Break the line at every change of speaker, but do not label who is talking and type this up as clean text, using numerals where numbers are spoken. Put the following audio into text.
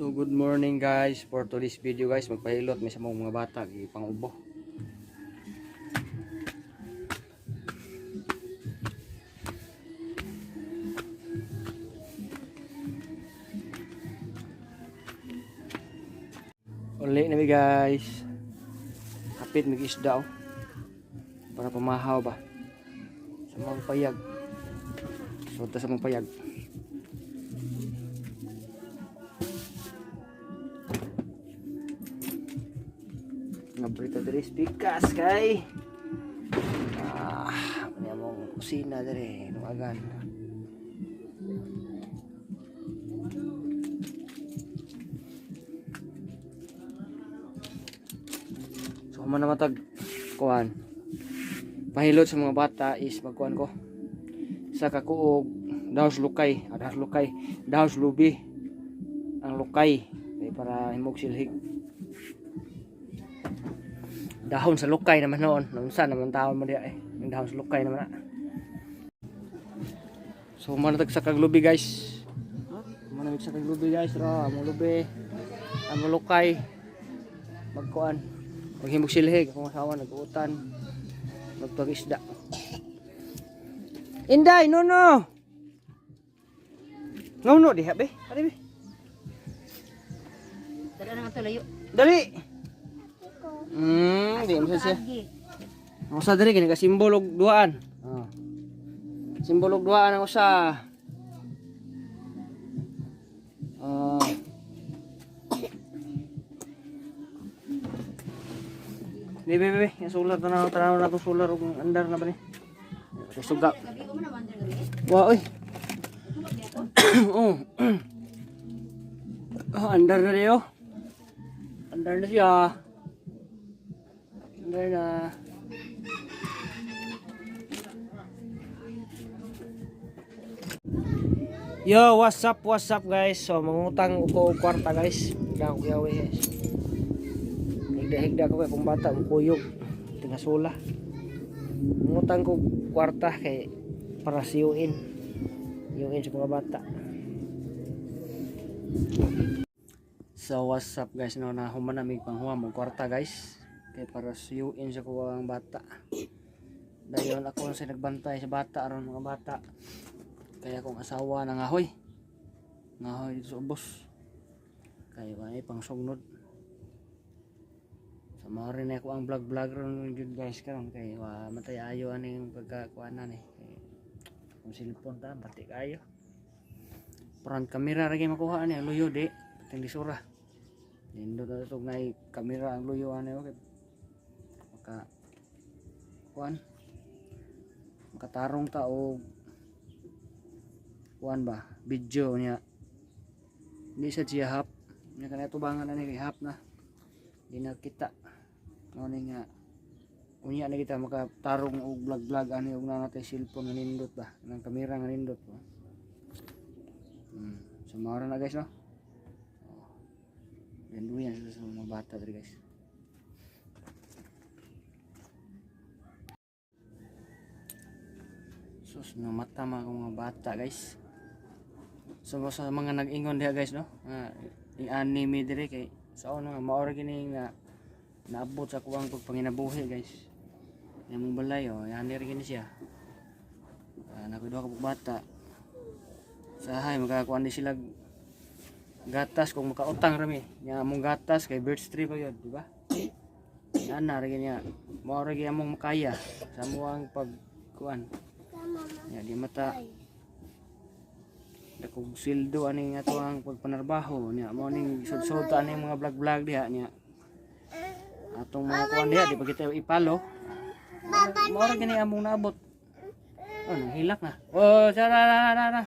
So good morning guys, for today's video guys, magpahilot may sa mga bata pang ubo. Uli na guys. Kapit mag-isda para pamahaw ba sa mga payag. So ta sa mga payag. Ngabrito dari pikas kay ano mong kusina dari nuagan. So man matag kuan pahilot sa mga bata is magkuan ko sa kakuog daos lukay, daos lubi ang lukay kay para himog silhig. Dahon sa lukay naman noon. Nunsa naman taon mo diya yung dahon sa lukay naman na. So manatag sa kaglubi guys. Manatag sa kaglubi guys. Among lubi. Among lukay. Magkuan. Maghimog silhig. Akong asawa nag-uutan. Magpag-isda. Inday! Nuno! Nuno diha be. Ari be.
Dali na nga ito layo.
Dali! Di mo siya. Ang usa diri kini ka simbolo og duaan. Simbolo og duaan ang usa. Bebe, yung solar tanaw na to solar og andar na ba ni? Suga. Wa oy. Oh. Andar na diyo. Andar na siya. Na yo, what's up guys? So mangutang ko kwarta guys. Daw ko guys. Higda ko kung bata mo kuyog tingasula. Mangutang ko kwarta kay para siyuin. Yung sa mga bata. So what's up guys, no na human na mig panghuwa mo kwarta guys. Kaya para suyuin sa kuwang bata. Dayon ako sa nagbantay sa bata aron mga bata. Kaya akong asawa na ngahoy dito sa ubos. Kaya may pang sugnod. Sa mga rin ako ang vlog ron yun guys karon kay matay ayo aning pagkakuanan kung cellphone ta pati kayo. Front camera ra gyud makuha ani luyo di pating lisura. Nindo na ito na kamera ang luyo ani okay. Makatarong ta o kuan ba video niya hindi sa hap niya kanay tubangan na ni hap na di na kita noning nga unya na kita makatarong og vlog ani og na natay cellphone nga nindot ba nang kamera nga nindot ba sumara na guys no gando yan sa mga bata diri guys. Sus no mata mga bata guys. So sa mga nag-ingon diha guys no. Yung anime dire kay sa ano nga maora gini nga naabot sa kuwang pagpanginabuhi guys. Yung balay yan rin gini siya. Nakuduha ka bata. Sa hay magakuan di sila gatas kung makautang rami. Nya among gatas kay birch tree pa yun, di ba? Yan na rin niya. Maora gini among makaya sa muang pagkuan. Ya di mata dakog sildo ani nga tuang pagpanarbaho niya mo ning sud-sud ani mga vlog diha niya atong mga kuan diha di pa kita ipalo mo ra gani among naabot hilak na sara